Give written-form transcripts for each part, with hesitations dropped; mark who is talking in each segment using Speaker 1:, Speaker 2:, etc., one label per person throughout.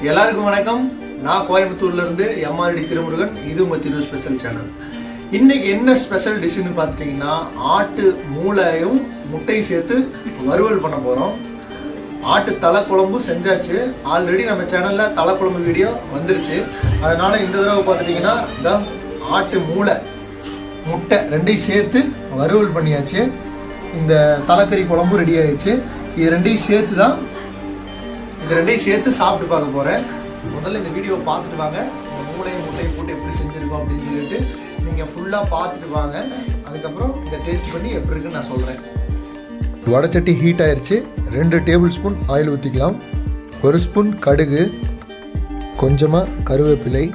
Speaker 1: எல்லாருக்கும் வணக்கம். நான் கோயம்புத்தூர்ல இருந்து எம்ஆர்டி திருமுருகன். இது உங்க திரு ஸ்பெஷல் சேனல். இன்னைக்கு என்ன ஸ்பெஷல் டிஷ்னு பார்த்துட்டீங்கன்னா ஆட்டு மூளையும் முட்டையும் சேர்த்து வறுவல் பண்ண போறோம். ஆட்டு தலை குழம்பு செஞ்சாச்சு. ஆல்ரெடி நம்ம சேனல்ல தலை குழம்பு வீடியோ வந்துருச்சு. அதனால இந்த தடவை பார்த்துட்டீங்கன்னா இந்த ஆட்டு மூளை முட்டை ரெண்டையும் சேர்த்து வறுவல் பண்ணியாச்சு. இந்த தலைக்கறி குழம்பு ரெடி ஆயிடுச்சு. இது ரெண்டையும் சேர்த்து சாப்பிட்டு பார்க்க போகிறேன். முதல்ல இந்த வீடியோவை பார்த்துட்டு வாங்க. இந்த மூளையும் முட்டையும் போட்டு எப்படி செஞ்சுருக்கோம் அப்படின்னு சொல்லிட்டு நீங்கள் ஃபுல்லாக பார்த்துட்டு வாங்க. அதுக்கப்புறம் இதை டேஸ்ட் பண்ணி எப்படி இருக்குன்னு நான் சொல்கிறேன். வடைச்சட்டி ஹீட் ஆயிடுச்சு. 2 டேபிள் ஸ்பூன் ஆயில் ஊற்றிக்கலாம். 1 ஸ்பூன் கடுகு, கொஞ்சமாக கருவேப்பிலை,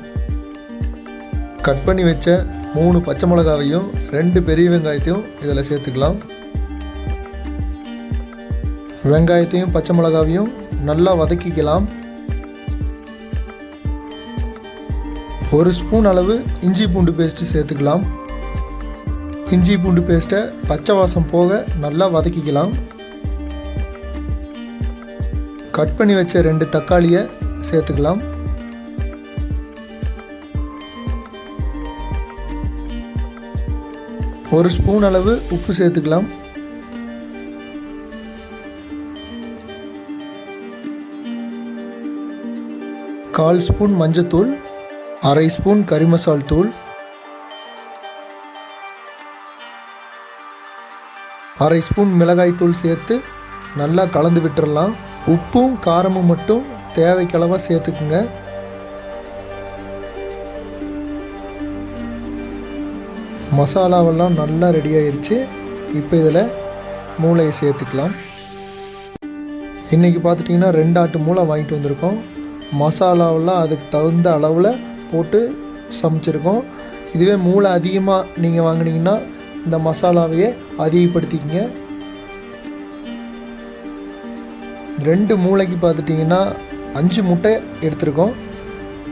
Speaker 1: கட் பண்ணி வச்ச 3 பச்சை மிளகாவையும் 2 பெரிய வெங்காயத்தையும் இதில் சேர்த்துக்கலாம். வெங்காயத்தையும் பச்சை மிளகாவையும் நல்லா வதக்கிக்கலாம். 1 ஸ்பூன் அளவு இஞ்சி பூண்டு பேஸ்ட்டு சேர்த்துக்கலாம். இஞ்சி பூண்டு பேஸ்ட்டை பச்சை வாசம் போக நல்லா வதக்கிக்கலாம். கட் பண்ணி வச்ச 2 தக்காளியை சேர்த்துக்கலாம். ஒரு ஸ்பூன் அளவு உப்பு சேர்த்துக்கலாம். 1/4 ஸ்பூன் மஞ்சத்தூள், 1/2 ஸ்பூன் கறி மசால் தூள், 1/2 ஸ்பூன் மிளகாய் தூள் சேர்த்து நல்லா கலந்து விட்டுறலாம். உப்பும் காரமும் மட்டும் தேவைக்களவாக சேர்த்துக்குங்க. மசாலாவெல்லாம் நல்லா ரெடி ஆயிடுச்சு. இப்போ இதில் மூளையை சேர்த்துக்கலாம். இன்றைக்கி பார்த்துட்டிங்கன்னா 2 ஆட்டு மூளை வாங்கிட்டு வந்திருக்கோம். மசாலாவெல்லாம் அதுக்கு தகுந்த அளவில் போட்டு சமைச்சிருக்கோம். இதுவே மூளை அதிகமாக நீங்கள் வாங்கினீங்கன்னா இந்த மசாலாவையே அதிகப்படுத்திக்கங்க. 2 மூளைக்கு பார்த்துட்டிங்கன்னா 5 முட்டை எடுத்துருக்கோம்.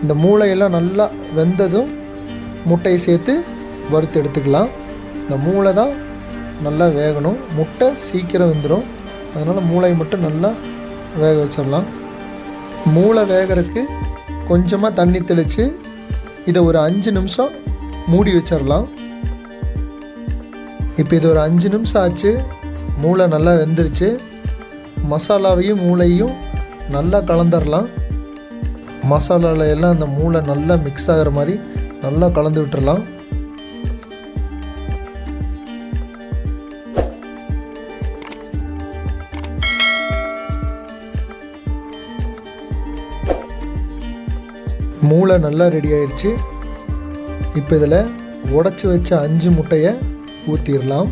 Speaker 1: இந்த மூளையெல்லாம் நல்லா வெந்ததும் முட்டையை சேர்த்து வறுத்து எடுத்துக்கலாம். இந்த மூளை தான் நல்லா வேகணும். முட்டை சீக்கிரம் வெந்துடும். அதனால் மூளையை மட்டும் நல்லா வேக வச்சிடலாம். மூளை வேகிறதுக்கு கொஞ்சமாக தண்ணி தெளித்து இதை ஒரு 5 நிமிஷம் மூடி வச்சிடலாம். இப்போ இது ஒரு 5 நிமிஷம் ஆச்சு. மூளை நல்லா வெந்துருச்சு. மசாலாவையும் மூளையும் நல்லா கலந்துடலாம். மசாலாவில் எல்லாம் அந்த மூளை நல்லா மிக்ஸ் ஆகிற மாதிரி நல்லா கலந்து விட்டுறலாம். மூளை நல்லா ரெடி ஆயிடுச்சு. இப்போ இதில் உடச்சி வச்ச 5 முட்டையை ஊற்றிடலாம்.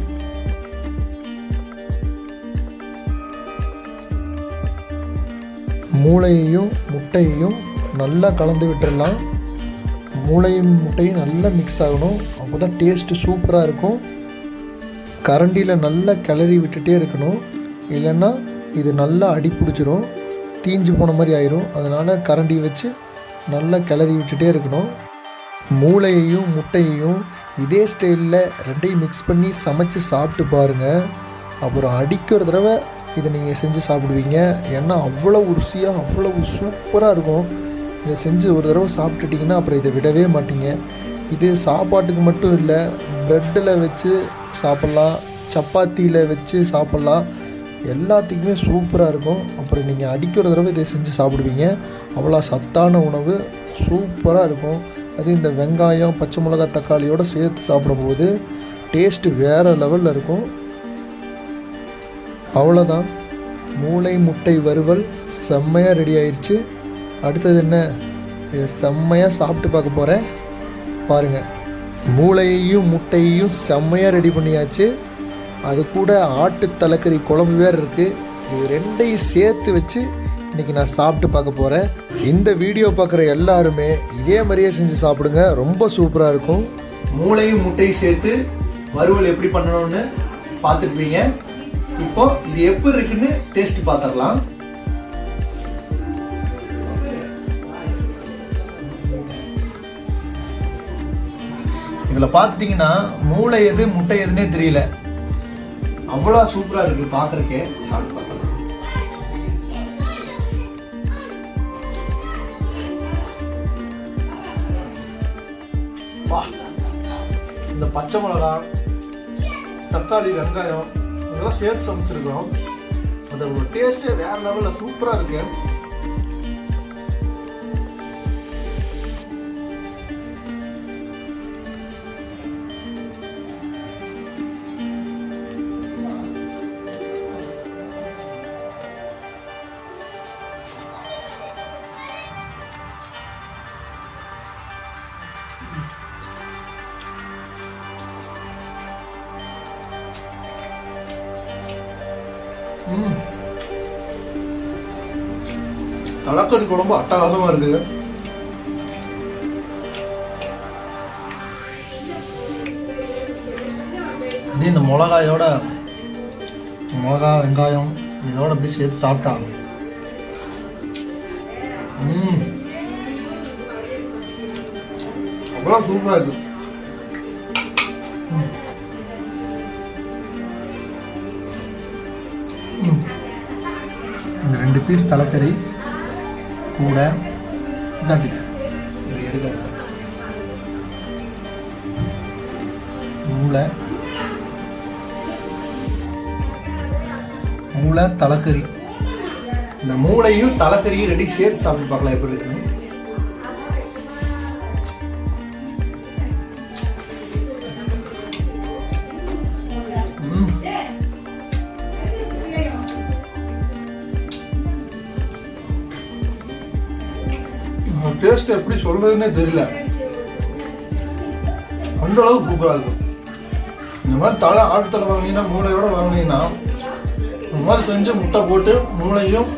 Speaker 1: மூளையையும் முட்டையையும் நல்லா கலந்து விட்டுடலாம். மூளையும் முட்டையும் நல்லா மிக்ஸ் ஆகணும். அப்போ தான் டேஸ்ட்டு சூப்பராக இருக்கும். கரண்டியில் நல்லா கிளறி விட்டுட்டே இருக்கணும். இல்லைன்னா இது நல்லா அடி பிடிச்சிரும், தீஞ்சு போன மாதிரி ஆயிரும். அதனால் கரண்டியை வச்சு நல்லா கிளறி விட்டுட்டே இருக்கணும். மூளையையும் முட்டையையும் இதே ஸ்டைலில் 2ஐயும் மிக்ஸ் பண்ணி சமைச்சு சாப்பிட்டு பாருங்கள். அப்புறம் அடிக்கிற தடவை இதை நீங்கள் செஞ்சு சாப்பிடுவீங்க. ஏன்னா அவ்வளோ ருசியாக அவ்வளோ சூப்பராக இருக்கும். இதை செஞ்சு ஒரு தடவை சாப்பிட்டுட்டிங்கன்னா அப்புறம் இதை விடவே மாட்டீங்க. இது சாப்பாட்டுக்கு மட்டும் இல்லை, ப்ரெட்டில் வச்சு சாப்பிட்லாம், சப்பாத்தியில் வச்சு சாப்பிட்லாம், எல்லாத்துக்குமே சூப்பராக இருக்கும். அப்புறம் நீங்கள் அடிக்கிற தடவை இதை செஞ்சு சாப்பிடுவீங்க. அவ்வளோ சத்தான உணவு, சூப்பராக இருக்கும். அது இந்த வெங்காயம் பச்சை மிளகாய் தக்காளியோடு சேர்த்து சாப்பிடும்போது டேஸ்ட்டு வேறு லெவலில் இருக்கும். அவ்வளோதான், மூளை முட்டை வறுவல் செம்மையாக ரெடி ஆயிடுச்சு. அடுத்தது என்ன, இதை செம்மையாக சாப்பிட்டு பார்க்க போகிறேன். பாருங்கள், மூளையையும் முட்டையையும் செம்மையாக ரெடி பண்ணியாச்சு. அது கூட ஆட்டு தலைக்கறி குழம்பு வேறு இருக்குது. இது 2ஐயும் சேர்த்து வச்சு இன்றைக்கி நான் சாப்பிட்டு பார்க்க போகிறேன். இந்த வீடியோ பார்க்குற எல்லாருமே இதே மாதிரியே செஞ்சு சாப்பிடுங்க. ரொம்ப சூப்பராக இருக்கும். மூளையும் முட்டையும் சேர்த்து வறுவல் எப்படி பண்ணணும்னு பார்த்துருப்பீங்க. இப்போ இது எப்படி இருக்குன்னு டேஸ்ட் பார்த்துடலாம். இதில் பார்த்துட்டிங்கன்னா மூளை எது முட்டை எதுன்னே தெரியல. அவ்வளோ சூப்பராக இருக்குது பார்க்குறக்கே. சாப்பிட்டு பார்க்கலாம். பச்சை மிளகா, தக்காளி, வெங்காயம் இதெல்லாம் சேர்த்து சமைச்சிருக்கோம். அதோட டேஸ்ட்டே வேற லெவலில் சூப்பராக இருக்கு. தலைக்கறி குழம்பு அட்டகாசமா இருக்கு. இந்த மிளகாயோட மிளகா, வெங்காயம் இதோட அப்படி சேர்த்து சாப்பிட்டா அவ்வளோ சூப்பரா இருக்கு. இந்த 2 பீஸ் தலைக்கறி கூட இதாக்கிட்டு எடுக்க மூளை தலைக்கறி. இந்த மூளையும் தலைக்கறியும் 2 சேர்த்து சாப்பிட்டு பார்க்கலாம் எப்படி இருக்குன்னு. டேஸ்ட் எப்படி சொல்றதுன்னே தெரியல, அந்த அளவுக்கு சூப்பரா இருக்கும். இந்த மாதிரி ஆட்டு தலை வாங்கினீங்கன்னா, மூளையோட வாங்கினீங்கன்னா இந்த மாதிரி செஞ்சு முட்டை போட்டு மூளையும்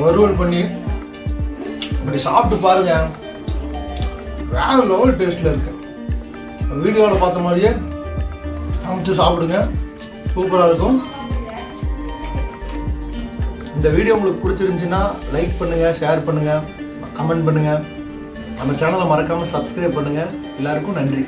Speaker 1: வறுவல் பண்ணி இப்படி சாப்பிட்டு பாருங்க, வேற லெவல் டேஸ்ட்ல இருக்கு. வீடியோவில் பார்த்த மாதிரியே சமைச்சு சாப்பிடுங்க, சூப்பரா இருக்கும். இந்த வீடியோ உங்களுக்கு பிடிச்சிருந்துச்சுன்னா லைக் பண்ணுங்க, ஷேர் பண்ணுங்க, கமெண்ட் பண்ணுங்க. நம்ம சேனலை மறக்காம சப்ஸ்கிரைப் பண்ணுங்க. எல்லாருக்கும் நன்றி.